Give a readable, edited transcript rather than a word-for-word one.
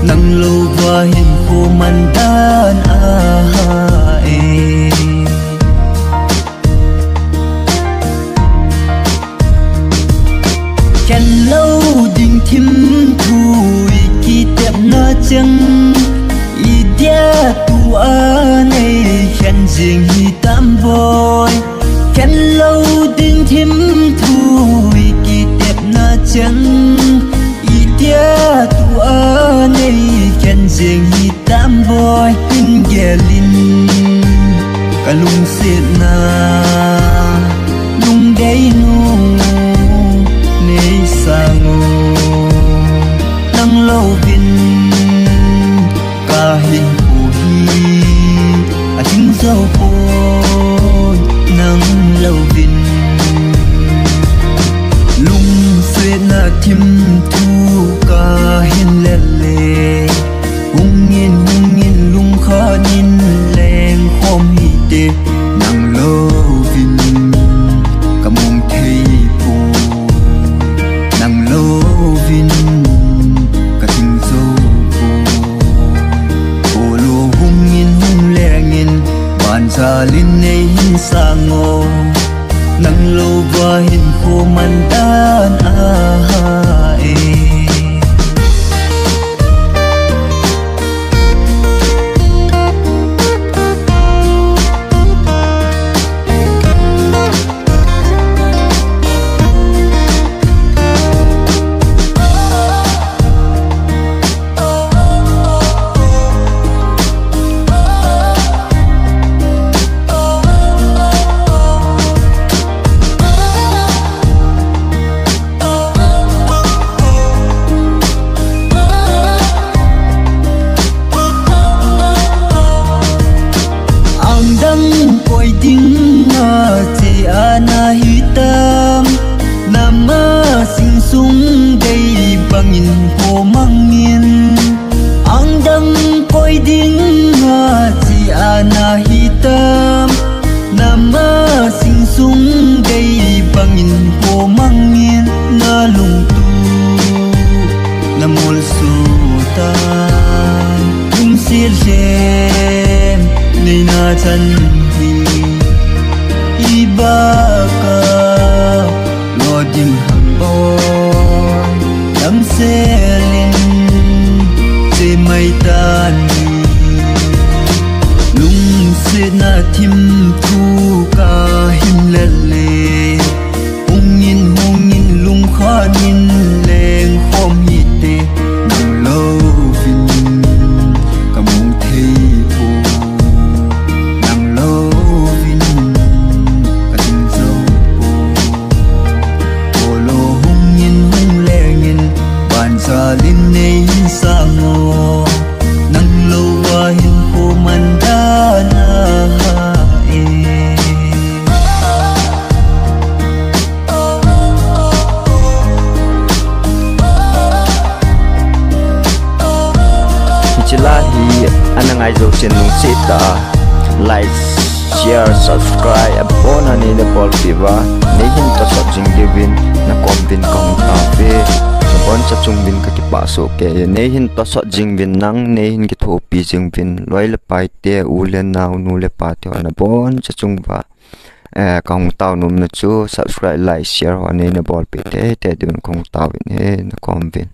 nang lâu và hình khô man đan khen lâu đình thím thui kỳ tiệm na chăng ý dia tu này khen riêng hi tam boy khen lâu đình thím thui kỳ tiệm na chăng ý dia tu này khen riêng hi tam boy in gelin kalung sit na lung day nu nei sango nang lâu vin ca hình phù hi a chính dâu phôi nang lâu vin lung xuyên na thim thu ca hình lệ lệ hung nhiên lung khó nhìn lên khom hi tê nang lâu vin cả mong thấy vin cả tình dâu cô lô hung lẹ nghìn bàn ra linh này hin sang ngô nắng lâu và hình khô man đan na hitam nama sing sung day bangin ho mangin ang dang koi ding nga si ana hitam nama sing sung day bangin ho mangin na lung tu na mol sultan lung sil jem nei na chan ibaka lodim hambon dam selin se mai tani lung se na thim thu ka him lele hungin lung kha nin leng khom hi te nang lo vin ka mong thei pu nang lo vin sa linh nei sang ngô nang lâu wa hin khô man đan chila hi anangai zo chen nung sita like share subscribe abona ni na bol piwa nei hin to sa jing divin na kombin kong ta pe bon cha chung bin ka ki pa so ke nei hin to so jing bin nang nei hin ki tho pi jing bin loi le pai te u le naw nu le pa te na bon cha chung ba kong taw num na chu subscribe like share wa nei na bol pe te te dun kong taw in he na kom bin